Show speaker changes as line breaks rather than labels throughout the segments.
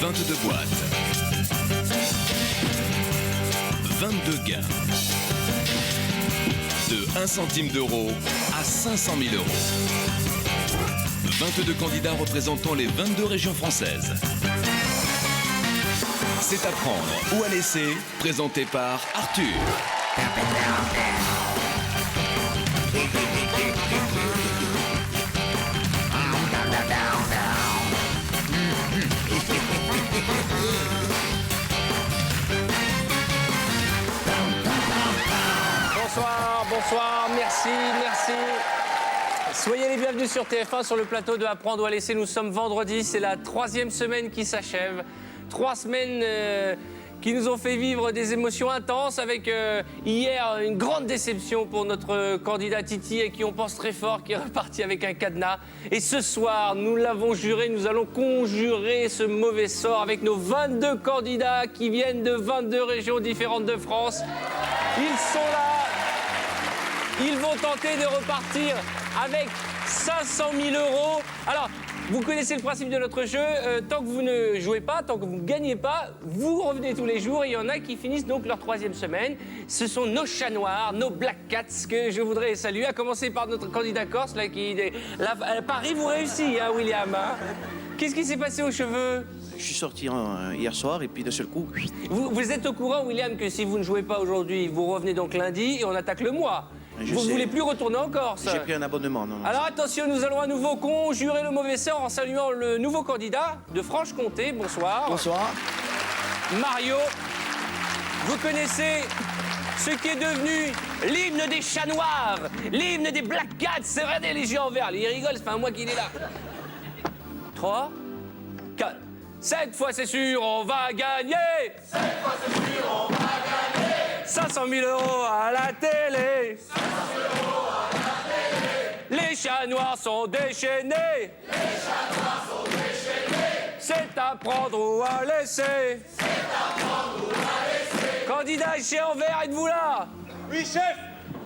22 boîtes. 22 gains. De 1 centime d'euro à 500 000 euros. 22 candidats représentant les 22 régions françaises. C'est à prendre ou à laisser, présenté par Arthur.
Bonsoir, bonsoir, merci, merci. Soyez les bienvenus sur TF1, sur le plateau de Apprendre ou à laisser. Nous sommes vendredi, c'est la 3e semaine qui s'achève. 3 semaines qui nous ont fait vivre des émotions intenses avec hier une grande déception pour notre candidat Titi et qui on pense très fort, qui est reparti avec un cadenas. Et ce soir, nous l'avons juré, nous allons conjurer ce mauvais sort avec nos 22 candidats qui viennent de 22 régions différentes de France. Ils sont là. Ils vont tenter de repartir avec 500 000 euros. Alors, vous connaissez le principe de notre jeu. Tant que vous ne jouez pas, tant que vous ne gagnez pas, vous revenez tous les jours. Et il y en a qui finissent donc leur 3e semaine. Ce sont nos chats noirs, nos Black Cats, que je voudrais saluer. À commencer par notre candidat corse, là, qui est... Paris, vous réussissez, hein, William, hein. Qu'est-ce qui s'est passé aux cheveux?
Je suis sorti hier soir et puis d'un seul coup...
Vous êtes au courant, William, que si vous ne jouez pas aujourd'hui, vous revenez donc lundi et on attaque le mois. Vous ne voulez plus retourner en Corse?
J'ai pris un abonnement, non.
Alors attention, nous allons à nouveau conjurer le mauvais sort en saluant le nouveau candidat de Franche-Comté. Bonsoir.
Bonsoir.
Mario, vous connaissez ce qui est devenu l'hymne des chats noirs, l'hymne des Black Cats. C'est vrai, des légions en vert. Il rigole, c'est pas un mois qu'il est là. 3, 4, 7 fois c'est sûr, on va gagner. 7 fois c'est sûr, on va gagner. 500 000 euros à la télé. 500 000 euros à la télé. Les chats noirs sont déchaînés. Les chats noirs sont déchaînés. C'est à prendre ou à laisser. C'est à prendre ou à laisser. Candidat chien en vert, êtes-vous là?
Oui, chef.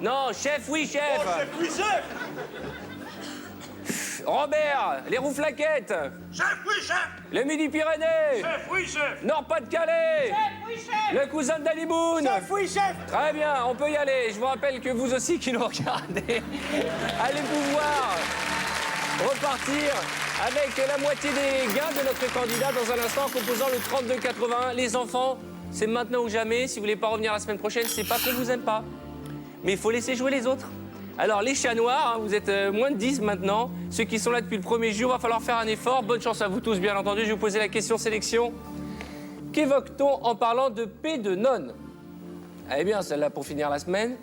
Non, chef, oui, chef.
Oh, chef, oui, chef.
Robert, les Rouflaquettes.
Chef, oui, chef.
Le Midi-Pyrénées.
Chef, oui, chef.
Nord-Pas-de-Calais.
Chef, oui, chef.
Le cousin de Daliboun.
Chef, oui, chef.
Très bien, on peut y aller. Je vous rappelle que vous aussi qui nous regardez, allez pouvoir repartir avec la moitié des gains de notre candidat dans un instant en composant le 32-81. Les enfants, c'est maintenant ou jamais. Si vous voulez pas revenir la semaine prochaine, c'est pas qu'on vous aime pas. Mais il faut laisser jouer les autres. Alors, les chats noirs, hein, vous êtes moins de 10 maintenant. Ceux qui sont là depuis le premier jour, va falloir faire un effort. Bonne chance à vous tous, bien entendu. Je vais vous poser la question sélection. Qu'évoque-t-on en parlant de paix de nonne? Eh bien, celle-là pour finir la semaine.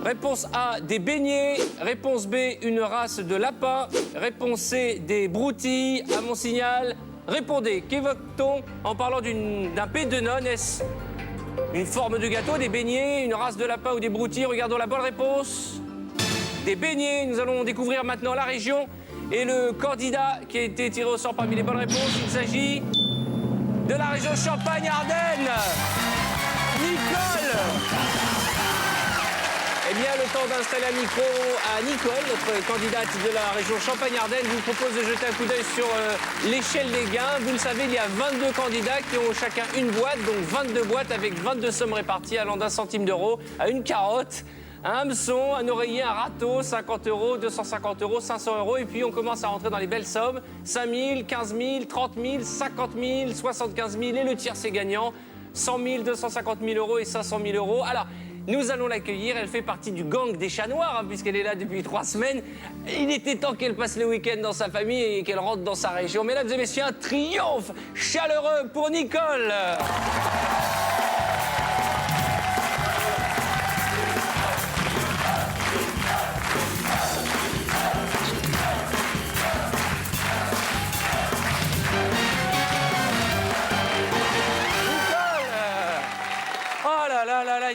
Réponse A, des beignets. Réponse B, une race de lapin. Réponse C, des broutilles. À mon signal, répondez. Qu'évoque-t-on en parlant d'un paix de nonne? Est-ce une forme de gâteau, des beignets, une race de lapin ou des broutilles? Regardons la bonne réponse. Des beignets. Nous allons découvrir maintenant la région et le candidat qui a été tiré au sort parmi les bonnes réponses. Il s'agit de la région Champagne-Ardenne. Nicole. Eh bien, le temps d'installer un micro à Nicole, notre candidate de la région Champagne-Ardenne. Je vous propose de jeter un coup d'œil sur l'échelle des gains. Vous le savez, il y a 22 candidats qui ont chacun une boîte, donc 22 boîtes avec 22 sommes réparties allant d'1 centime d'euro à une carotte, un hameçon, un oreiller, un râteau, 50 euros, 250 euros, 500 euros. Et puis on commence à rentrer dans les belles sommes. 5 000, 15 000, 30 000, 50 000, 75 000. Et le tiers, c'est gagnant. 100 000, 250 000 euros et 500 000 euros. Alors, nous allons l'accueillir. Elle fait partie du gang des chats noirs, hein, puisqu'elle est là depuis 3 semaines. Il était temps qu'elle passe le week-end dans sa famille et qu'elle rentre dans sa région. Mesdames et messieurs, un triomphe chaleureux pour Nicole.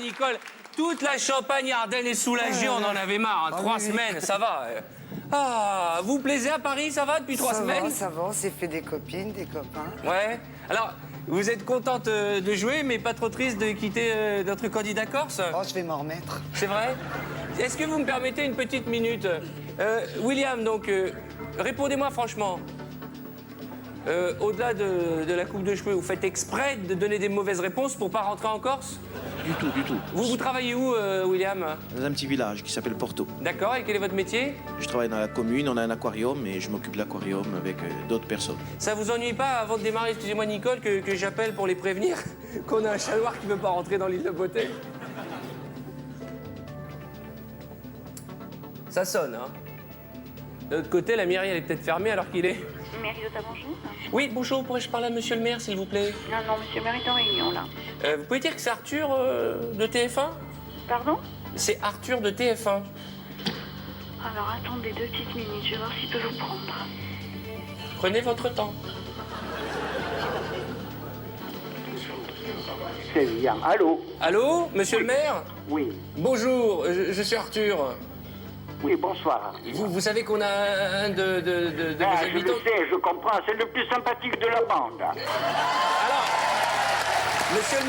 Nicole, toute la Champagne-Ardenne est soulagée, on en avait marre. 3 semaines, ça va. Ah, vous plaisez à Paris, ça va depuis 3 semaines?
Ça va, on s'est fait des copines, des copains.
Ouais. Alors, vous êtes contente de jouer, mais pas trop triste de quitter notre candidat corse?
Oh, je vais m'en remettre.
C'est vrai? Est-ce que vous me permettez une petite minute? William, donc, répondez-moi franchement. Au-delà de la coupe de cheveux, vous faites exprès de donner des mauvaises réponses pour pas rentrer en Corse?
Du tout, du tout.
Vous travaillez où, William?
Dans un petit village qui s'appelle Porto.
D'accord, et quel est votre métier?
Je travaille dans la commune, on a un aquarium et je m'occupe de l'aquarium avec d'autres personnes.
Ça vous ennuie pas, avant de démarrer, excusez-moi Nicole, que j'appelle pour les prévenir qu'on a un chat noir qui veut pas rentrer dans l'île de beauté? Ça sonne, hein. De l'autre côté, la mairie, elle est peut-être fermée alors qu'il est...
Mériota, bonjour.
Oui, bonjour, pourrais-je parler à monsieur le maire, s'il vous plaît?
Non, non, monsieur le maire est en réunion, là.
Vous pouvez dire que c'est Arthur de TF1?
Pardon?
C'est Arthur de TF1.
Alors, attendez 2 petites minutes, je vais voir s'il peut vous prendre.
Prenez votre temps.
C'est bien. Allô?
Allô, monsieur le maire?
Oui.
Bonjour, je suis Arthur.
Oui, bonsoir.
Vous savez qu'on a un de vos
Ah, je
habitants...
le sais, je comprends. C'est le plus sympathique de la bande.
Alors, monsieur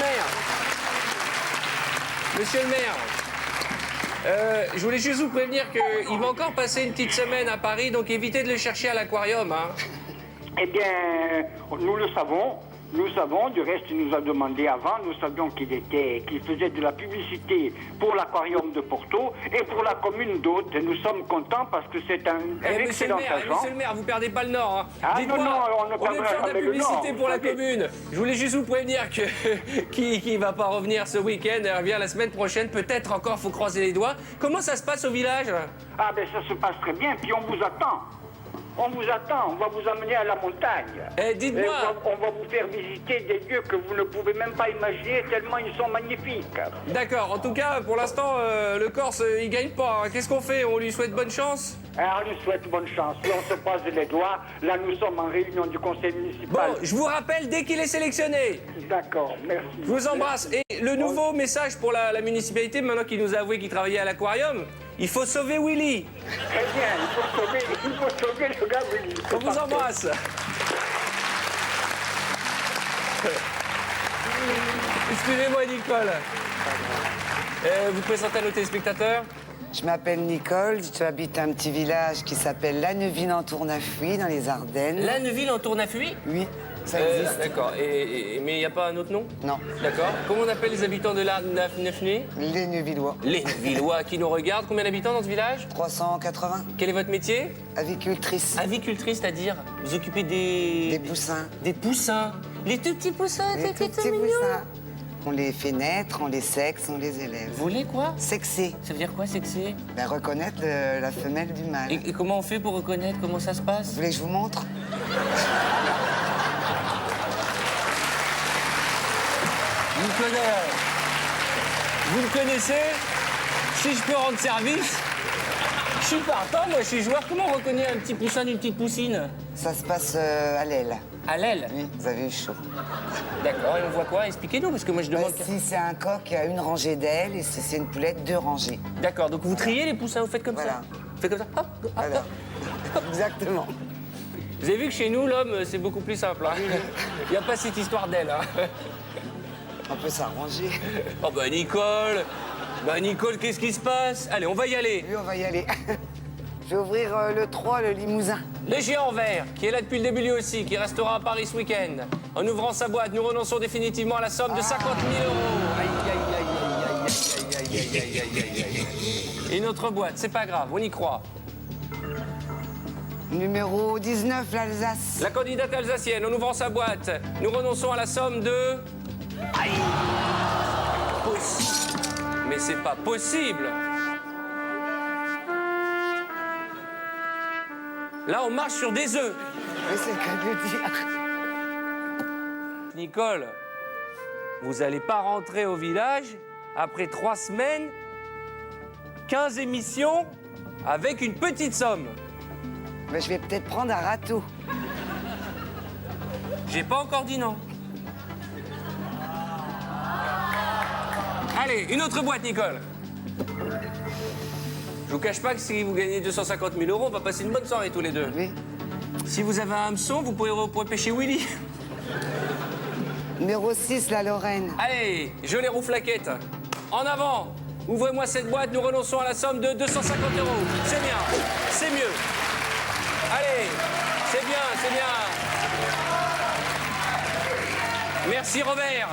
le maire, je voulais juste vous prévenir qu'il va encore passer une petite semaine à Paris, donc évitez de le chercher à l'aquarium, hein.
Eh bien, nous le savons. Nous savons, du reste, il nous a demandé avant, nous savions qu'il faisait de la publicité pour l'aquarium de Porto et pour la commune d'Hôte. Et nous sommes contents parce que c'est un excellent agent.
Monsieur le maire, vous perdez pas le Nord, hein.
Ah
Dites-moi,
non, non, on ne
au lieu de
perdra
faire de la
jamais le
publicité
Nord,
pour
vous
la
savez.
commune, je voulais juste vous prévenir qu'il va pas revenir ce week-end, il revient la semaine prochaine, peut-être encore, faut croiser les doigts. Comment ça se passe au village?
Ah ben ça se passe très bien, puis on vous attend. On vous attend, on va vous amener à la montagne.
Dites-moi.
On va vous faire visiter des lieux que vous ne pouvez même pas imaginer tellement ils sont magnifiques.
D'accord, en tout cas, pour l'instant, le Corse, il gagne pas, hein. Qu'est-ce qu'on fait? On lui souhaite bonne chance?
Alors, on lui souhaite bonne chance. Si on se passe les doigts, là nous sommes en réunion du conseil municipal.
Bon, je vous rappelle dès qu'il est sélectionné.
D'accord, merci.
Je vous embrasse. Et le nouveau message pour la municipalité, maintenant qu'il nous a avoué qu'il travaillait à l'aquarium, il faut sauver Willy.
Très bien, il faut sauver le gars Willy.
On vous embrasse. Excusez-moi, Nicole. Vous présentez à nos téléspectateurs?
Je m'appelle Nicole, j'habite un petit village qui s'appelle Lanneville-en-Tournafuy, dans les Ardennes.
Lanneville en Tournafuy?
Oui, ça existe.
D'accord. Mais il n'y a pas un autre nom?
Non,
D'accord. Comment on appelle les habitants de Lanneville?
les Neuvillois.
Les Villois qui nous regardent. Combien d'habitants dans ce village?
380,
Quel est votre métier?
avicultrice.
Avicultrice, c'est-à-dire vous occupez des...
Des poussins.
Des poussins. Les tout petits poussins,
Les tout petits
mignons.
poussins. On les fait naître, on les sexe, on les élève.
Vous voulez quoi?
Sexer,
Ça veut dire quoi, sexer?
ben, reconnaître la femelle du mâle.
Et comment on fait pour reconnaître? Comment ça se passe?
Vous voulez que je vous montre?
Vous le connaissez? Si je peux rendre service, je suis partant, moi je suis joueur. Comment on reconnaît un petit poussin d'une petite poussine?
Ça se passe à l'aile.
À l'aile?
Oui, vous avez eu chaud.
D'accord, et on voit quoi? Expliquez-nous, parce que moi je demande...
Si c'est un coq, il y a une rangée d'ailes, et si c'est une poulette, 2 rangées.
D'accord, donc vous triez les poussins, vous faites comme
Voilà.
ça? Vous faites comme ça? Hop, hop,
Voilà.
hop.
Exactement.
Vous avez vu que chez nous, l'homme, c'est beaucoup plus simple. Hein. Il n'y a pas cette histoire d'aile. Hein.
On peut s'arranger.
Oh bah Nicole! Bah Nicole, qu'est-ce qui se passe? Allez, on va y aller.
Oui, on va y aller. Je vais ouvrir le 3, le Limousin.
Le géant vert, qui est là depuis le début lui aussi, qui restera à Paris ce week-end. En ouvrant sa boîte, nous renonçons définitivement à la somme de 50 000 euros. Aïe, aïe, aïe, aïe, aïe, aïe, aïe, aïe, aïe, aïe, aïe. Et notre boîte, c'est pas grave, on y croit.
Numéro 19, l'Alsace.
La candidate alsacienne, en ouvrant sa boîte, nous renonçons à la somme de... Aïe! Mais c'est pas possible! Là, on marche sur des œufs.
Mais c'est le cas de le dire.
Nicole, vous allez pas rentrer au village après 3 semaines, 15 émissions, avec une petite somme.
Mais je vais peut-être prendre un râteau.
J'ai pas encore dit non. Allez, une autre boîte, Nicole. Je vous cache pas que si vous gagnez 250 000 euros, on va passer une bonne soirée tous les deux.
Oui.
Si vous avez un hameçon, vous pourrez pêcher Willy.
Numéro 6, la Lorraine.
Allez, je les rouflaquettes. En avant. Ouvrez-moi cette boîte, nous renonçons à la somme de 250 euros. C'est bien, c'est mieux. Allez, c'est bien, c'est bien. Merci Robert.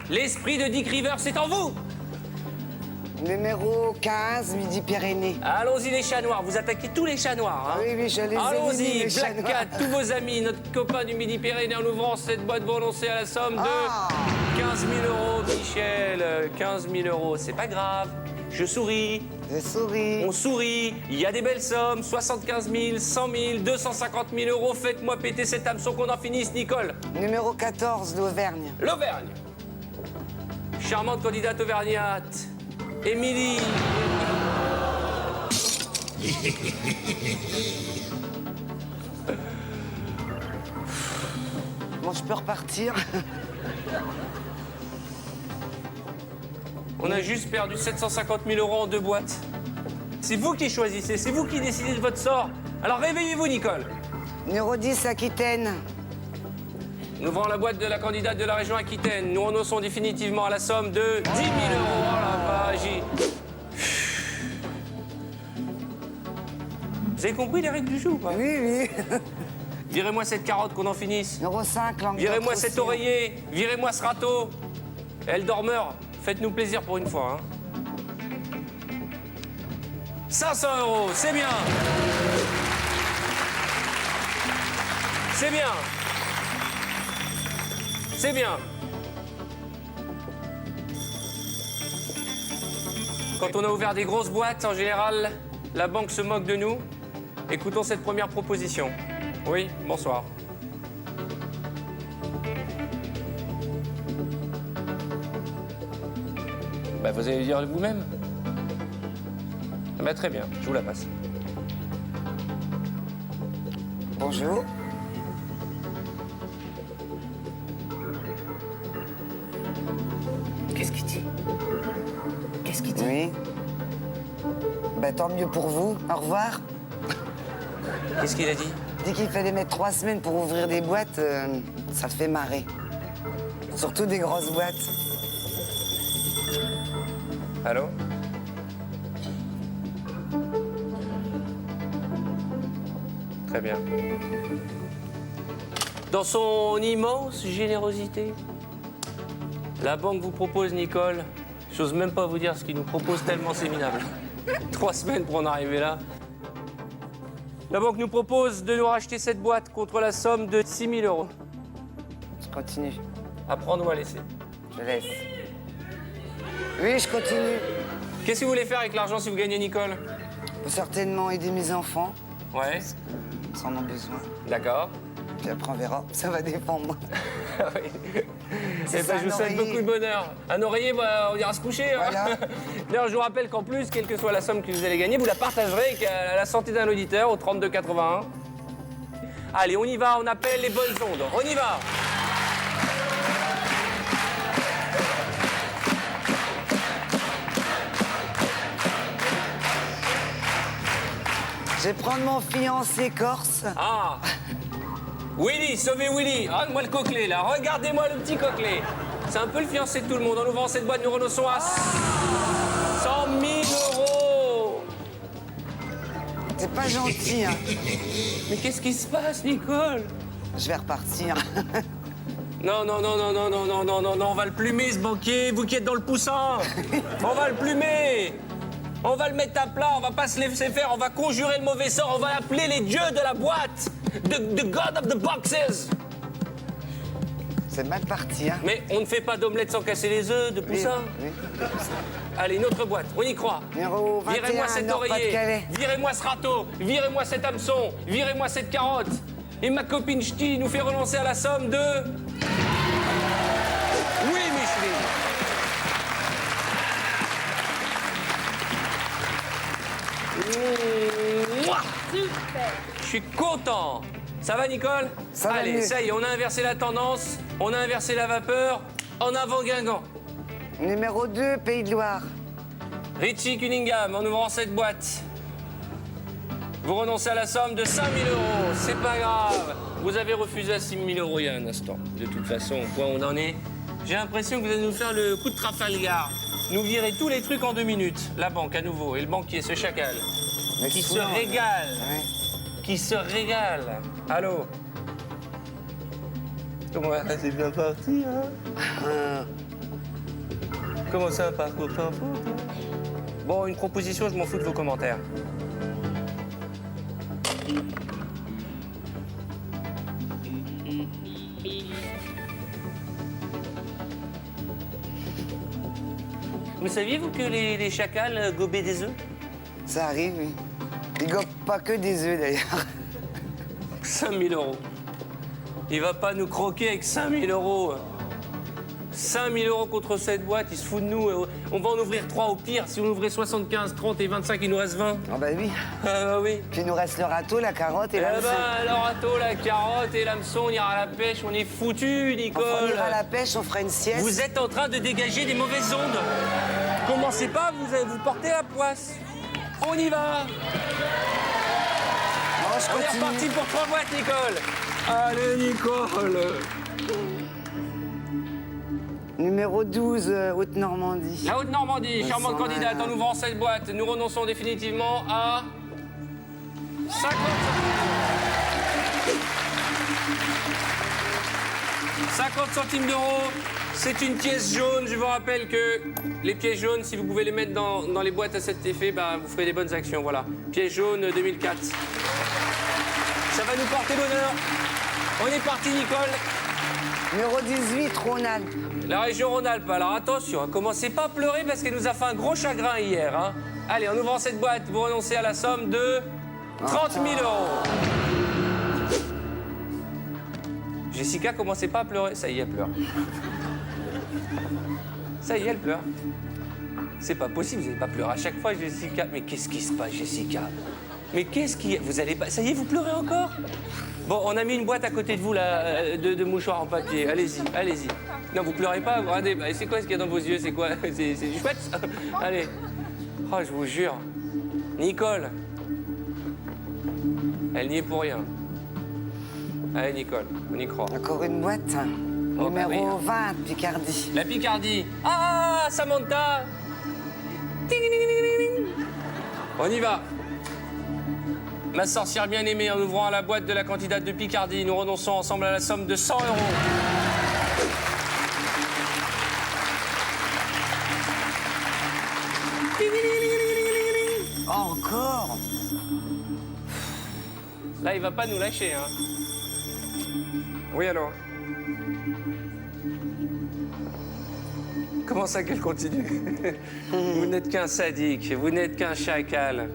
L'esprit de Dick Rivers, c'est en vous.
Numéro 15, Midi-Pyrénées.
Allons-y les chats noirs, vous attaquez tous les chats noirs. Hein.
Oui, oui, je les ai
Allons-y,
éliminés, les chats
Black
noirs.
Cat, tous vos amis, notre copain du Midi-Pyrénées, en ouvrant cette boîte, vous renoncez à la somme de
Ah.
15 000 €, Michel. 15 000 €, c'est pas grave. Je souris,
J'ai souri.
on sourit, il y a des belles sommes, 75 000, 100 000, 250 000 €. Faites-moi péter cet hameçon qu'on en finisse, Nicole.
Numéro 14, l'Auvergne.
L'Auvergne. Charmante candidate auvergnate. Émilie.
Bon, je peux repartir.
On a juste perdu 750 000 € en 2 boîtes. C'est vous qui choisissez, c'est vous qui décidez de votre sort. Alors réveillez-vous, Nicole.
Numéro 10, Aquitaine.
Nous ouvrons la boîte de la candidate de la région Aquitaine. Nous renonçons définitivement à la somme de 10 000 €. Oh la vache. Vous avez compris les règles du jeu ou pas?
Oui, oui.
Virez-moi cette carotte qu'on en finisse.
Numéro 5, Languedoc.
Virez-moi cet
aussi.
oreiller. Virez-moi ce râteau. Elle dormeur. Faites-nous plaisir pour une fois. Hein. 500 €, c'est bien. C'est bien. C'est bien. Quand on a ouvert des grosses boîtes, en général, la banque se moque de nous. Écoutons cette première proposition. Oui, bonsoir. Bah, vous allez le dire vous-même. Bah, très bien, je vous la passe.
Bonjour.
Qu'est-ce qu'il dit? Qu'est-ce qu'il dit?
Oui. Bah, tant mieux pour vous. Au revoir.
Qu'est-ce qu'il a dit?
Il dit qu'il fallait mettre 3 semaines pour ouvrir des boîtes. Ça fait marrer. Surtout des grosses boîtes.
Allô? Très bien. Dans son immense générosité, la banque vous propose, Nicole, j'ose même pas vous dire ce qu'il nous propose tellement c'est minable. 3 semaines pour en arriver là. La banque nous propose de nous racheter cette boîte contre la somme de 6 000 €.
Je continue.
À prendre ou à laisser.
Je laisse. Oui, je continue.
Qu'est-ce que vous voulez faire avec l'argent si vous gagnez, Nicole?
Faut certainement aider mes enfants.
Ouais,
Ils en ont besoin.
d'accord.
Puis après, on verra. Ça va dépendre.
Oui.
C'est
Eh ben,
ça,
je vous
un
souhaite
oreiller.
beaucoup de bonheur. Un oreiller, bah, on ira se coucher. Hein.
Voilà.
D'ailleurs, je vous rappelle qu'en plus, quelle que soit la somme que vous allez gagner, vous la partagerez avec la santé d'un auditeur au 32 81. Allez, on y va, on appelle les bonnes ondes. On y va.
Je vais prendre mon fiancé corse.
Ah Willy, sauvez Willy. Regarde-moi le coquelet, là. Regardez-moi le petit coquelet. C'est un peu le fiancé de tout le monde. En ouvrant cette boîte, nous renonçons à 100 000 €.
C'est pas gentil, hein.
Mais qu'est-ce qui se passe, Nicole?
Je vais repartir.
Non, non, non, non, non, non, non, non, non, non, on va le plumer, ce banquier, vous qui êtes dans le poussin. On va le plumer. On va le mettre à plat, on va pas se laisser faire, on va conjurer le mauvais sort, on va appeler les dieux de la boîte. The God of the Boxes.
C'est mal parti, hein.
Mais on ne fait pas d'omelette sans casser les œufs de poussin.
Oui.
Allez, une autre boîte, on y croit.
Numéro 21,
Virez-moi cet oreiller,
Nord-Pas-de-Calais.
virez-moi ce râteau, virez-moi cet hameçon, virez-moi cette carotte. Et ma copine Ch'ti nous fait renoncer à la somme de... Oui, Micheline. Mouah. Je suis content. Ça va, Nicole?
Ça va
Allez,
mieux.
ça y est, on a inversé la tendance, on a inversé la vapeur. En avant, Guingamp.
Numéro 2, Pays de Loire.
Richie Cunningham, en ouvrant cette boîte. Vous renoncez à la somme de 5 000 €. C'est pas grave. Vous avez refusé à 6 000 € il y a un instant. De toute façon, au point où on en est, j'ai l'impression que vous allez nous faire le coup de Trafalgar. Nous virer tous les trucs en 2 minutes. La banque, à nouveau, et le banquier, ce chacal.
Mais
Qui se
souvent,
régale.
Ouais.
Qui se régale. Allô? Comment c'est bien parti, hein? Comment ça, pas copain? Bon, une proposition, je m'en fous de vos commentaires. Vous saviez, vous, que les chacals gobaient des œufs?
Ça arrive, oui. Ils gobent pas que des œufs, d'ailleurs.
5 000 €. Il va pas nous croquer avec 5 000 €. 5 000 € contre cette boîte, il se fout de nous. On va en ouvrir 3 au pire. Si on ouvrait 75, 30 et 25, il nous reste 20.
Ah bah oui.
Ah bah oui.
Puis il nous reste le râteau, la carotte et
Eh
l'hameçon.
ben, le râteau, la carotte et l'hameçon, on ira à la pêche, on est foutus, Nicole.
On ira à la pêche, on fera une sieste.
Vous êtes en train de dégager des mauvaises ondes. Commencez pas, vous portez la poisse. On y va.
Oh, je
On est
continue.
reparti pour 3 boîtes, Nicole. Allez, Nicole.
Numéro 12, Haute-Normandie.
La Haute-Normandie, charmante
sont
candidate,
malades.
en ouvrant cette boîte, nous renonçons définitivement à 50 centimes d'euros. C'est une pièce jaune. Je vous rappelle que les pièces jaunes, si vous pouvez les mettre dans les boîtes à cet effet, bah, vous ferez des bonnes actions. Voilà. Pièce jaune 2004. Ça va nous porter bonheur. On est parti, Nicole.
Numéro 18, Rhône-Alpes.
La région Rhône-Alpes. Alors attention, hein, commencez pas à pleurer parce qu'elle nous a fait un gros chagrin hier. Hein. Allez, en ouvrant cette boîte, vous renoncez à la somme de 30 000 €. Jessica, commencez pas à pleurer. Ça y est, elle pleure. Ça y est, elle pleure. C'est pas possible, vous n'allez pas pleurer à chaque fois, Jessica. Mais qu'est-ce qui se passe, Jessica? Mais qu'est-ce qui... Vous allez pas... Ça y est, vous pleurez encore? Bon, on a mis une boîte à côté de vous, là, de mouchoirs en papier. Allez-y, allez-y. Non, vous pleurez pas, vous regardez. Bah, c'est quoi ce qu'il y a dans vos yeux? C'est quoi? C'est du chouette, ça? Allez. Oh, je vous jure. Nicole. Elle n'y est pour rien. Allez, Nicole, on y croit.
Encore une boîte.
Oh, bah
Numéro
oui.
20, Picardie.
La Picardie. Ah, Samantha. Ting, ting, ting, ting, ting. On y va. Ma sorcière bien-aimée, en ouvrant la boîte de la candidate de Picardie, nous renonçons ensemble à la somme de 100 €.
Encore?
Là, il va pas nous lâcher, hein. Oui, alors? Comment ça qu'elle continue? Vous n'êtes qu'un sadique, vous n'êtes qu'un chacal.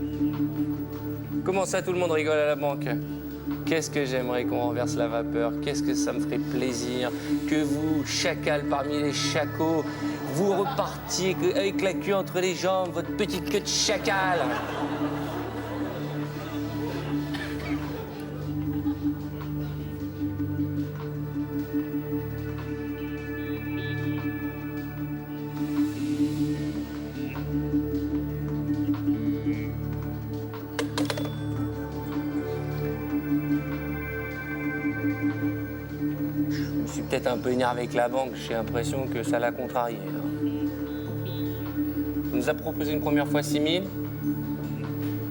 Comment ça, tout le monde rigole à la banque? Qu'est-ce que j'aimerais qu'on renverse la vapeur? Qu'est-ce que ça me ferait plaisir que vous, chacal parmi les chacos, vous repartiez avec la queue entre les jambes, votre petite queue de chacal. Je suis peut-être un peu énervé avec la banque, j'ai l'impression que ça l'a contrarié. Il nous a proposé une première fois 6 000,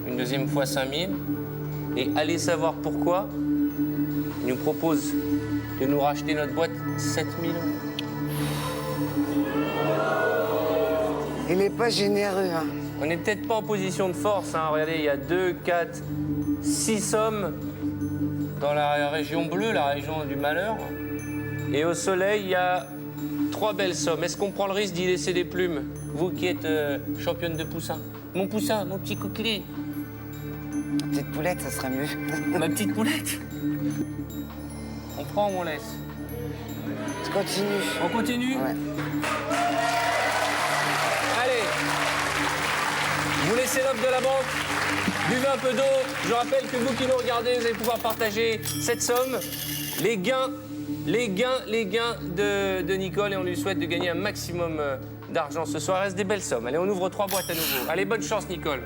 une deuxième fois 5 000, et allez savoir pourquoi, il nous propose de nous racheter notre boîte 7 000 €.
Il est pas généreux, hein.
On n'est peut-être pas en position de force, hein. Regardez, il y a 2, 4, 6 sommes dans la région bleue, la région du malheur. Et au soleil, il y a 3 belles sommes. Est-ce qu'on prend le risque d'y laisser des plumes? Vous qui êtes championne de poussin. Mon poussin, mon petit coquelet.
Petite poulette, ça serait mieux.
Ma petite poulette. On prend ou on laisse?
Je continue.
On continue?
Ouais.
Allez. Vous laissez l'offre de la banque. Buvez un peu d'eau. Je rappelle que vous qui nous regardez, vous allez pouvoir partager cette somme. Les gains de Nicole, et on lui souhaite de gagner un maximum d'argent ce soir. Il reste des belles sommes. Allez, on ouvre 3 boîtes à nouveau. Allez, bonne chance, Nicole.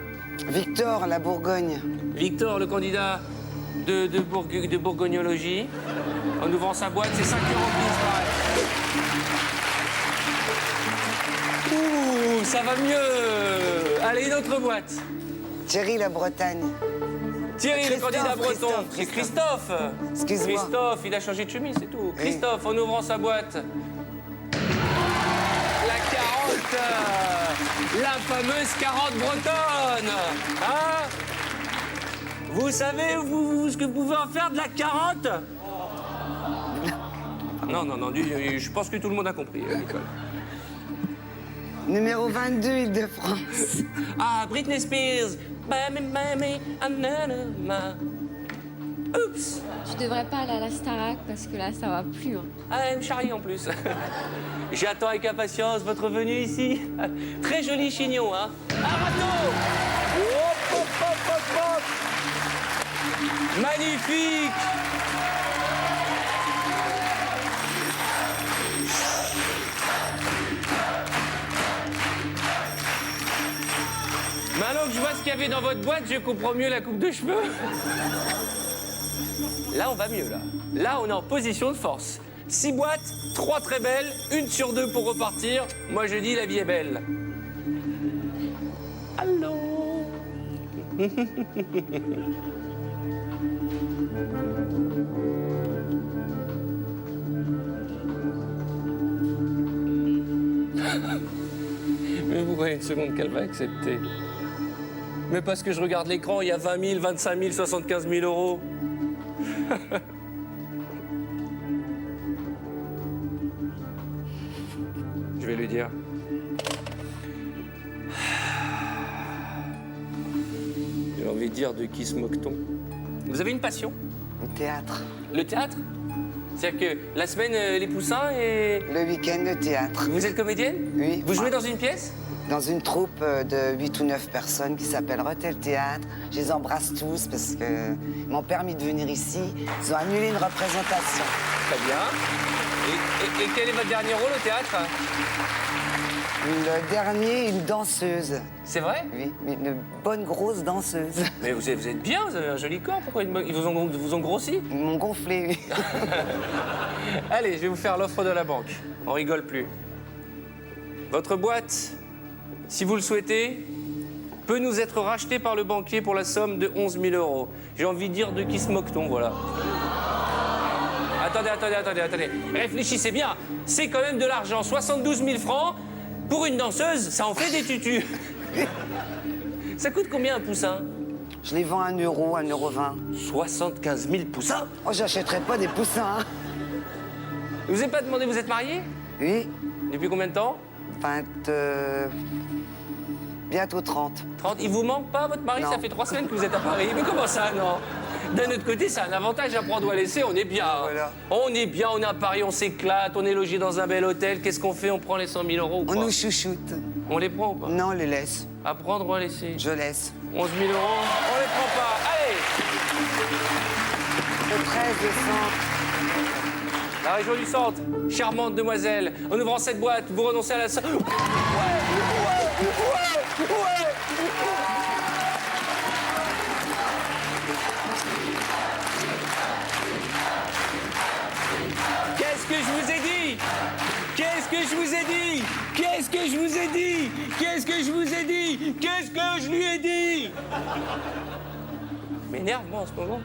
Victor, la Bourgogne.
Victor, le candidat de bourgognologie. En ouvrant sa boîte, c'est 5 € qui disparaissent. Ouh, ça va mieux. Allez, une autre boîte.
Thierry, la Bretagne.
Thierry, le candidat breton. C'est Christophe.
Excuse-moi.
Christophe, il a changé de chemise, c'est tout. Christophe, en ouvrant sa boîte. La carotte. La fameuse carotte bretonne. Hein? Vous savez, ce que vous pouvez en faire de la carotte? Non, je pense que tout le monde a compris, Nicole.
Numéro 22, Île-de-France.
Ah, Britney Spears. Oups.
Tu devrais pas aller à la Starac parce que là, ça va plus. Hein.
Ah, elle me charrie en plus. J'attends avec impatience votre venue ici. Très joli chignon, hein. Un râteau. Hop, hop, hop, hop, hop. Magnifique. Maintenant que je vois ce qu'il y avait dans votre boîte, je comprends mieux la coupe de cheveux. Là, on va mieux, là. Là, on est en position de force. 6 boîtes, 3 très belles, 1 sur 2 pour repartir. Moi, je dis, la vie est belle. Allô. Mais vous voyez une seconde qu'elle va accepter. Mais parce que je regarde l'écran, il y a 20 000, 25 000, 75 000 euros. Je vais lui dire. J'ai envie de dire de qui se moque-t-on? Vous avez une passion?
Le théâtre.
Le théâtre? C'est-à-dire que la semaine, les poussins et...
Le week-end, le théâtre.
Vous êtes comédienne?
Oui.
Vous jouez dans une pièce?
Dans une troupe de 8 ou 9 personnes qui s'appelle Retel Théâtre. Je les embrasse tous parce qu'ils m'ont permis de venir ici. Ils ont annulé une représentation.
Très bien. Et quel est votre dernier rôle au théâtre?
Le dernier, une danseuse.
C'est vrai?
Oui, une bonne grosse danseuse.
Mais vous êtes bien, vous avez un joli corps. Pourquoi ils vous ont grossi?
Ils m'ont gonflé, oui.
Allez, je vais vous faire l'offre de la banque. On rigole plus. Votre boîte, si vous le souhaitez, peut nous être rachetée par le banquier pour la somme de 11 000 euros. J'ai envie de dire de qui se moque-t-on, voilà. Attendez. Réfléchissez bien. C'est quand même de l'argent. 72 000 francs pour une danseuse, ça en fait des tutus. Ça coûte combien un poussin?
Je les vends à 1 euro, 1,20 €.
75 000 poussins?
Oh, j'achèterai pas des poussins, hein.
Je vous ai pas demandé, vous êtes marié?
Oui,
Depuis combien de temps?
bientôt 30.
30. Il vous manque pas, votre mari?
Non.
Ça fait 3 semaines que vous êtes à Paris. Mais comment ça, non? D'un autre côté, c'est un avantage à prendre ou à laisser. On est bien.
Voilà.
On est bien, on est à Paris, on s'éclate, on est logé dans un bel hôtel. Qu'est-ce qu'on fait? On prend les 100 000 euros ou
On
pas?
nous chouchoute.
On les prend ou pas?
Non, on les laisse.
À prendre ou à laisser?
Je laisse.
11 000 euros, on les prend pas. Allez!
Le 13 décembre.
La région du Centre, charmante demoiselle. En ouvrant cette boîte, vous renoncez à la... Qu'est-ce que je vous ai dit? Qu'est-ce que je vous ai dit? Qu'est-ce que je vous ai dit? Qu'est-ce que je vous ai dit? Qu'est-ce que je lui ai dit? M'énerve, moi, en ce moment.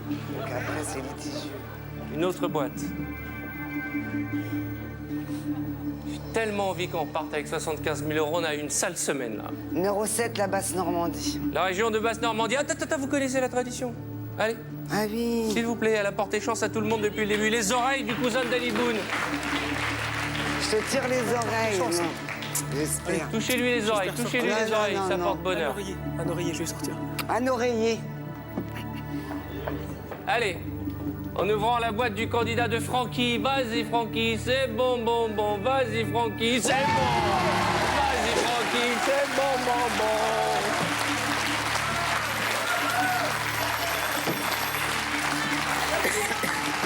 Donc après, c'est litigieux.
Une autre boîte. J'ai tellement envie qu'on parte avec 75 000 euros. On a une sale semaine, là.
Numéro 7, la Basse-Normandie.
La région de Basse-Normandie. Attends, vous connaissez la tradition? Allez,
Ah oui.
s'il vous plaît, elle a porté chance à tout le monde depuis le début. Les oreilles du cousin de Danny Boone.
Je te tire les oreilles.
Chance.
Non. J'espère.
Touchez-lui les oreilles, touchez-lui les
Non,
oreilles,
non,
ça
non.
porte bonheur.
Un oreiller, je vais sortir.
Un oreiller.
Allez, en ouvrant la boîte du candidat de Francky. Vas-y, Francky, c'est bon. Vas-y, Francky, c'est bon. Vas-y, Francky, c'est bon.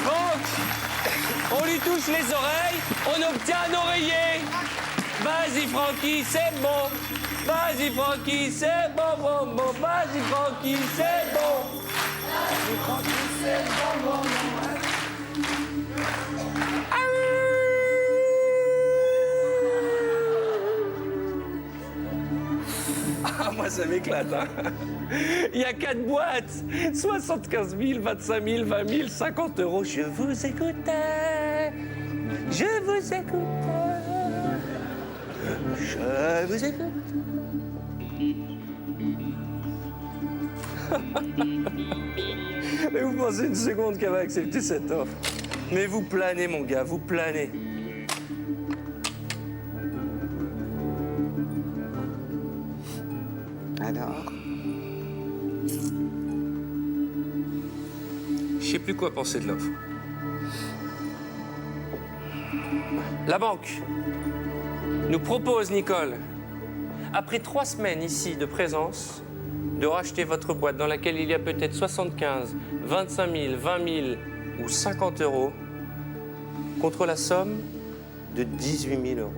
Franck, on lui touche les oreilles, on obtient un oreiller. Vas-y, Francky, c'est bon. Vas-y, Francky, c'est bon. Vas-y, Francky, c'est bon. Ah, moi, ça m'éclate. Hein. Il y a 4 boîtes. 75 000, 25 000, 20 000, 50 euros. Je vous écoutais. Je vous écoutais. Je vous écoute. Mais vous pensez une seconde qu'elle va accepter cette offre? Mais vous planez, mon gars, vous planez.
Alors?
Je sais plus quoi penser de l'offre. La banque nous propose, Nicole, après 3 semaines ici de présence, de racheter votre boîte dans laquelle il y a peut-être 75, 25 000, 20 000 ou 50 euros contre la somme de 18 000 euros.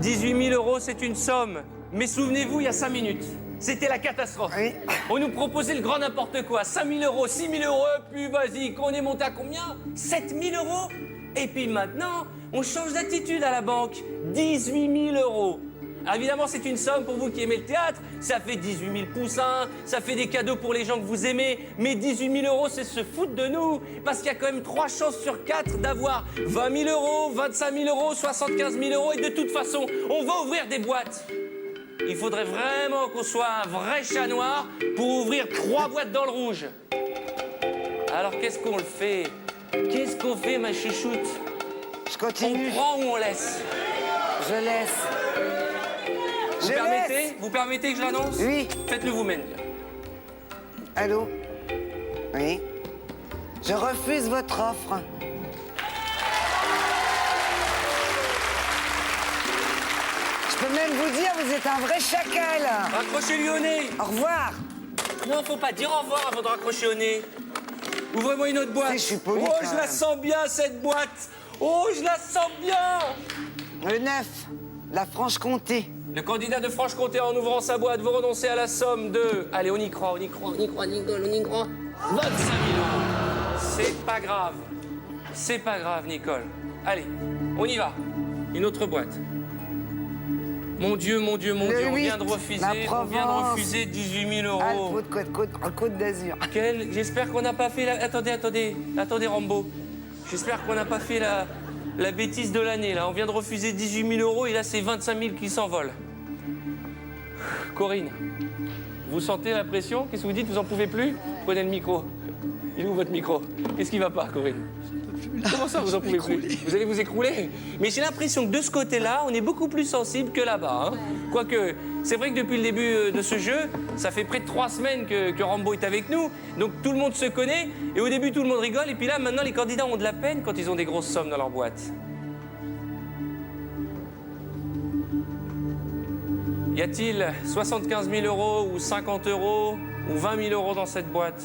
18 000 euros, c'est une somme. Mais souvenez-vous, il y a 5 minutes, c'était la catastrophe.
Oui.
On nous proposait le grand n'importe quoi. 5 000 euros, 6 000 euros, puis vas-y, qu'on est monté à combien? 7 000 euros. Et puis maintenant, on change d'attitude à la banque. 18 000 euros. Alors évidemment, c'est une somme pour vous qui aimez le théâtre. Ça fait 18 000 poussins, ça fait des cadeaux pour les gens que vous aimez. Mais 18 000 euros, c'est se foutre de nous. Parce qu'il y a quand même 3 chances sur 4 d'avoir 20 000 euros, 25 000 euros, 75 000 euros. Et de toute façon, on va ouvrir des boîtes. Il faudrait vraiment qu'on soit un vrai chat noir pour ouvrir 3 boîtes dans le rouge. Alors qu'est-ce qu'on le fait? Qu'est-ce qu'on fait, ma chouchoute?
Je continue.
On prend ou on laisse?
Je laisse.
Vous
Je
permettez?
laisse.
Vous permettez que je l'annonce?
Oui.
Faites-le vous-même.
Allô? Oui. Je refuse votre offre. Je peux même vous dire, vous êtes un vrai chacal.
Raccrochez-lui au nez.
Au revoir.
Non, faut pas dire au revoir avant de raccrocher au nez. Ouvrez-moi une autre boîte.
Si, je suis poli,
oh,
quand
je la
même.
sens bien, cette boîte. Oh, je la sens bien.
Le 9, la Franche-Comté.
Le candidat de Franche-Comté, en ouvrant sa boîte, vous renoncez à la somme de... Allez, on y croit, Nicole, on y croit. 25 000 euros. C'est pas grave. C'est pas grave, Nicole. Allez, on y va. Une autre boîte. Mon Dieu, mon Dieu, mon
Le
Dieu, on
8,
vient de refuser,
la
on vient de
Provence.
refuser 18 000 euros.
Côte d'Azur.
J'espère qu'on n'a pas fait la... Attendez, Rambo. J'espère qu'on n'a pas fait la bêtise de l'année, là. On vient de refuser 18 000 euros et là, c'est 25 000 qui s'envolent. Corinne, vous sentez la pression? Qu'est-ce que vous dites? Vous en pouvez plus? Prenez le micro. Il est où votre micro? Qu'est-ce qui va pas, Corinne? Comment ça, vous en pouvez plus? Vous allez vous écrouler? Mais j'ai l'impression que de ce côté-là, on est beaucoup plus sensible que là-bas. Hein. Quoique, c'est vrai que depuis le début de ce jeu, ça fait près de 3 semaines que Rambo est avec nous. Donc tout le monde se connaît. Et au début, tout le monde rigole. Et puis là, maintenant, les candidats ont de la peine quand ils ont des grosses sommes dans leur boîte. Y a-t-il 75 000 euros ou 50 euros ou 20 000 euros dans cette boîte?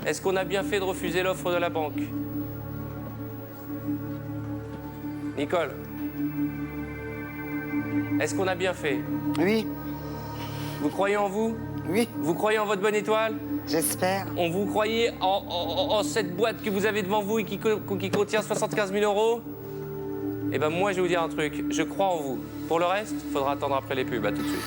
Est-ce qu'on a bien fait de refuser l'offre de la banque? Nicole, est-ce qu'on a bien fait?
Oui,
Vous croyez en vous?
oui,
Vous croyez en votre bonne étoile?
j'espère.
On vous croyez en cette boîte que vous avez devant vous et qui contient 75 000 euros? Eh ben moi, je vais vous dire un truc. Je crois en vous. Pour le reste, il faudra attendre après les pubs. À tout de suite.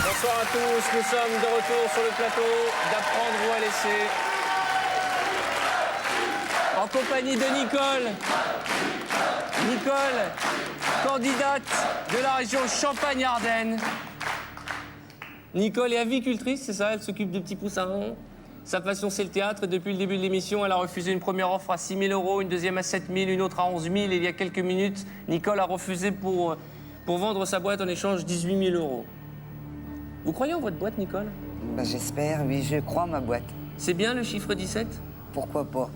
Bonsoir à tous, nous sommes de retour sur le plateau d'Apprendre ou à laisser. En compagnie de Nicole. Nicole, candidate de la région Champagne-Ardenne. Nicole est avicultrice, c'est ça? Elle s'occupe de petits poussins. Sa passion, c'est le théâtre. Et depuis le début de l'émission, elle a refusé une première offre à 6 000 euros, une deuxième à 7 000, une autre à 11 000. Et il y a quelques minutes, Nicole a refusé pour vendre sa boîte en échange 18 000 euros. Vous croyez en votre boîte, Nicole?
Ben, j'espère, oui, je crois en ma boîte.
C'est bien le chiffre 17?
Pourquoi pas?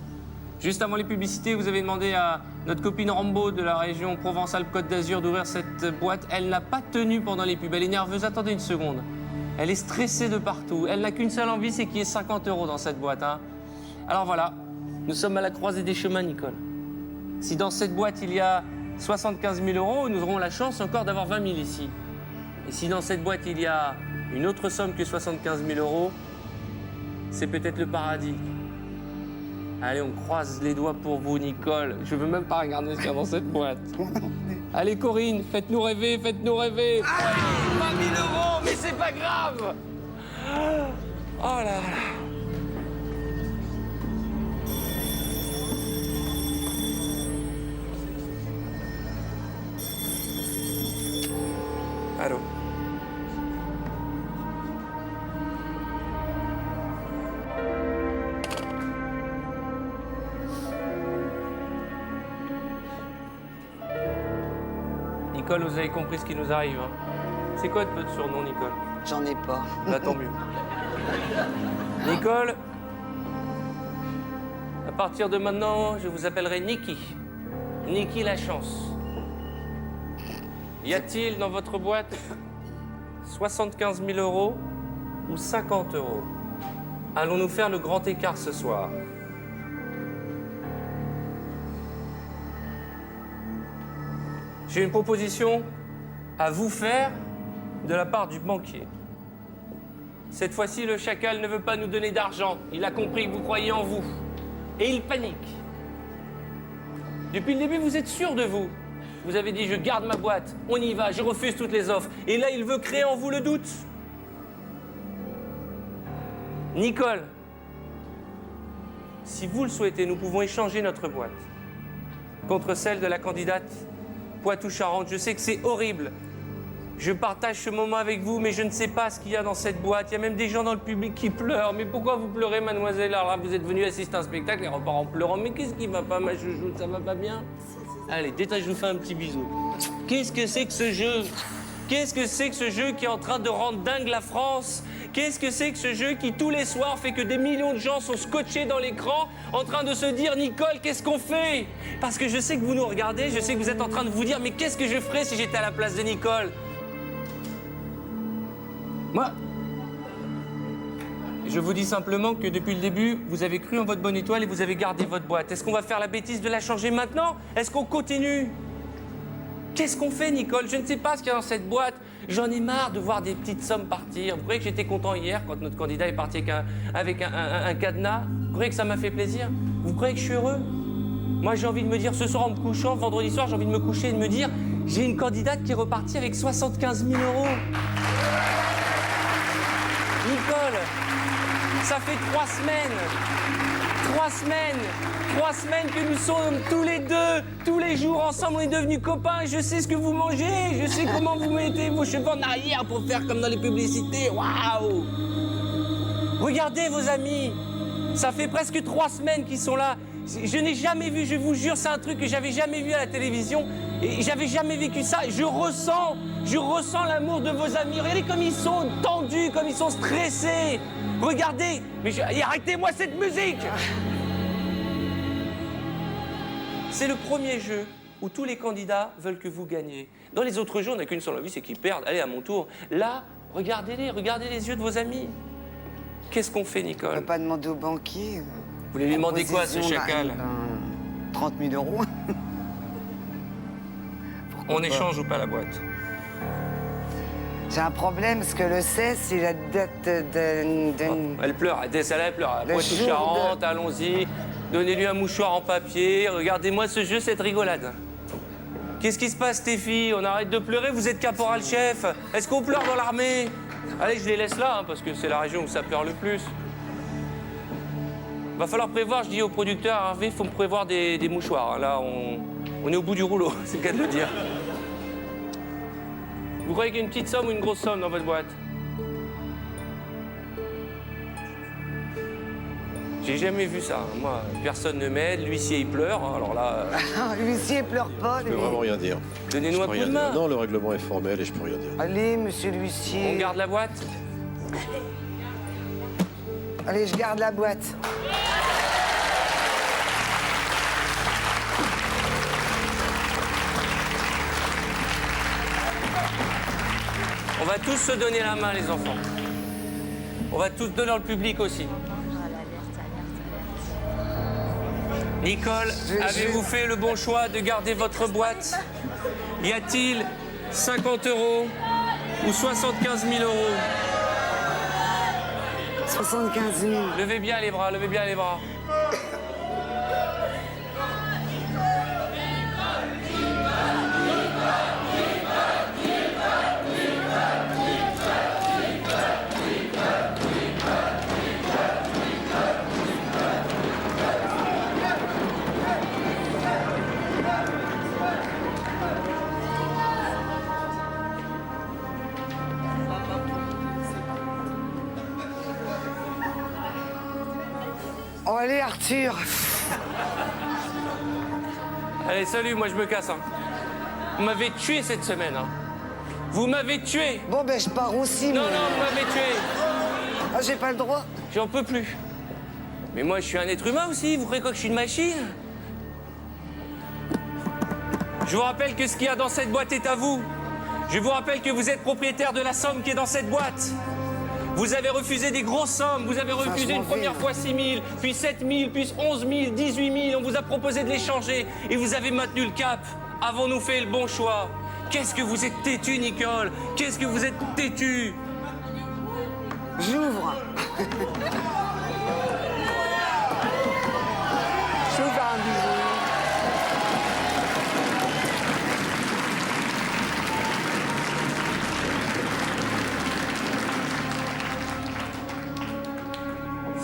Juste avant les publicités, vous avez demandé à notre copine Rambo de la région Provence-Alpes-Côte d'Azur d'ouvrir cette boîte. Elle n'a pas tenu pendant les pubs. Elle est nerveuse. Attendez une seconde. Elle est stressée de partout. Elle n'a qu'une seule envie, c'est qu'il y ait 50 euros dans cette boîte. Hein. Alors voilà, nous sommes à la croisée des chemins, Nicole. Si dans cette boîte, il y a 75 000 euros, nous aurons la chance encore d'avoir 20 000 ici. Et si dans cette boîte, il y a une autre somme que 75 000 euros, c'est peut-être le paradis. Allez, on croise les doigts pour vous, Nicole. Je veux même pas regarder ce qu'il y a dans cette boîte. Allez, Corinne, faites-nous rêver, faites-nous rêver. Allez, 20 000 €, mais c'est pas grave. Oh là là. Allô. Nicole, vous avez compris ce qui nous arrive. Hein. C'est quoi votre surnom, Nicole?
J'en ai pas.
Bah, tant mieux. Nicole, à partir de maintenant, je vous appellerai Niki. Niki la chance. Y a-t-il dans votre boîte 75 000 € ou 50 €? Allons-nous faire le grand écart ce soir? J'ai une proposition à vous faire de la part du banquier. Cette fois-ci, le chacal ne veut pas nous donner d'argent. Il a compris que vous croyez en vous. Et il panique. Depuis le début, vous êtes sûr de vous. Vous avez dit, je garde ma boîte, on y va, je refuse toutes les offres. Et là, il veut créer en vous le doute. Nicole, si vous le souhaitez, nous pouvons échanger notre boîte contre celle de la candidate Poitou-Charentes. Je sais que c'est horrible. Je partage ce moment avec vous, mais je ne sais pas ce qu'il y a dans cette boîte. Il y a même des gens dans le public qui pleurent. Mais pourquoi vous pleurez, mademoiselle? Alors là, vous êtes venue assister à un spectacle et repart en pleurant. Mais qu'est-ce qui va pas, ma chouchoute? Ça va pas bien? Allez, détaille, je vous fais un petit bisou. Qu'est-ce que c'est que ce jeu? Qu'est-ce que c'est que ce jeu qui est en train de rendre dingue la France? Qu'est-ce que c'est que ce jeu qui, tous les soirs, fait que des millions de gens sont scotchés dans l'écran en train de se dire « Nicole, qu'est-ce qu'on fait ?» Parce que je sais que vous nous regardez, je sais que vous êtes en train de vous dire « Mais qu'est-ce que je ferais si j'étais à la place de Nicole ?» Moi, je vous dis simplement que depuis le début, vous avez cru en votre bonne étoile et vous avez gardé votre boîte. Est-ce qu'on va faire la bêtise de la changer maintenant? Est-ce qu'on continue? Qu'est-ce qu'on fait, Nicole? Je ne sais pas ce qu'il y a dans cette boîte. J'en ai marre de voir des petites sommes partir. Vous croyez que j'étais content hier quand notre candidat est parti avec un cadenas? Vous croyez que ça m'a fait plaisir? Vous croyez que je suis heureux? Moi, j'ai envie de me dire, ce soir en me couchant, vendredi soir, j'ai envie de me coucher et de me dire, j'ai une candidate qui est repartie avec 75 000 €. Nicole, ça fait 3 semaines. 3 semaines que nous sommes tous les deux, tous les jours ensemble, on est devenus copains. Je sais ce que vous mangez, je sais comment vous mettez vos cheveux en arrière pour faire comme dans les publicités. Waouh! Regardez vos amis, ça fait presque 3 semaines qu'ils sont là. Je n'ai jamais vu, je vous jure, c'est un truc que j'avais jamais vu à la télévision et j'avais jamais vécu ça. Je ressens l'amour de vos amis. Regardez comme ils sont tendus, comme ils sont stressés. Regardez, et arrêtez-moi cette musique! C'est le premier jeu où tous les candidats veulent que vous gagniez. Dans les autres jeux, on n'a qu'une seule envie, c'est qu'ils perdent. Allez, à mon tour. Là, regardez-les, regardez les yeux de vos amis. Qu'est-ce qu'on fait, Nicole?
On ne peut pas demander au banquier.
Vous voulez lui demander quoi, ce chacal?
30 000 €.
On échange ou pas la boîte?
J'ai un problème, parce que le 16, c'est la date de...
Elle pleure, celle-là, elle pleure.
Le
Poitou-Charentes,
jour
allons-y. Donnez-lui un mouchoir en papier. Regardez-moi ce jeu, cette rigolade. Qu'est-ce qui se passe, Stéphie? On arrête de pleurer, vous êtes caporal-chef. Est-ce qu'on pleure dans l'armée? Allez, je les laisse là, hein, parce que c'est la région où ça pleure le plus. Va falloir prévoir, je dis au producteur, Hervé, il faut me prévoir des mouchoirs. Là, on est au bout du rouleau, c'est le cas de le dire. Vous croyez qu'il y a une petite somme ou une grosse somme dans votre boîte? J'ai jamais vu ça. Moi, personne ne m'aide. L'huissier, il pleure. Alors là...
L'huissier pleure pas,
Je peux vraiment rien dire.
Donnez-nous un coup de main.
Non, le règlement est formel et je peux rien dire.
Allez, monsieur l'huissier.
On garde la boîte?
Allez, je garde la boîte.
On va tous se donner la main, les enfants. On va tous donner dans le public aussi. Nicole, avez-vous fait le bon choix de garder votre boîte? Y a-t-il 50 € ou 75 000 €?
75 000.
Levez bien les bras, levez bien les bras.
Oh, allez, Arthur.
Allez, salut, moi je me casse. Hein. Vous m'avez tué cette semaine. Hein. Vous m'avez tué.
Bon, ben, je pars aussi,
Non,
mais...
non, vous m'avez tué.
Ah, j'ai pas le droit.
J'en peux plus. Mais moi, je suis un être humain aussi. Vous croyez quoi que je suis une machine? Je vous rappelle que ce qu'il y a dans cette boîte est à vous. Je vous rappelle que vous êtes propriétaire de la somme qui est dans cette boîte. Vous avez refusé des grosses sommes. Vous avez refusé une première fois 6 000, puis 7 000, puis 11 000, 18 000. On vous a proposé de l'échanger et vous avez maintenu le cap. Avons-nous fait le bon choix? Qu'est-ce que vous êtes têtu, Nicole? Qu'est-ce que vous êtes têtu?
J'ouvre. Je vous fais un bisou.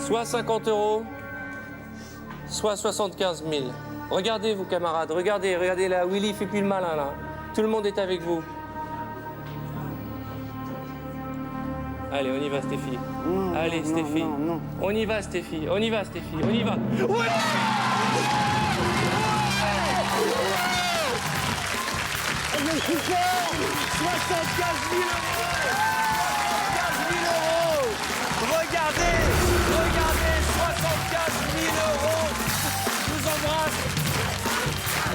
Soit 50 €, soit 75 000. Regardez, vous, camarades, regardez là, Willy fait plus le malin, là. Tout le monde est avec vous. Allez, on y va, Stéphie. Allez, Stéphie.
non.
On y va, Stéphie. On y va, Stéphie. On y va. Ouais!
Le super
75 000 €! 75 000 €! Regardez! Regardez! 75 000 €! Je vous embrasse!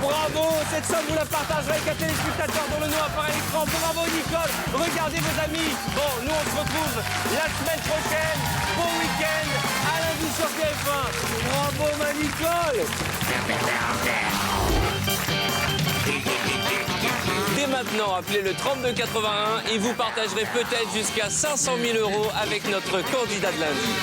Bravo! Cette somme, vous la partagerez avec un téléspectateur dont le nom apparaît à l'écran. Bravo, Nicole! Regardez vos amis! Bon, nous, on se retrouve la semaine prochaine. Bon week-end! À lundi sur TF1! Bravo, ma Nicole! Dès maintenant, appelez le 3281 et vous partagerez peut-être jusqu'à 500 000 € avec notre candidat de lundi.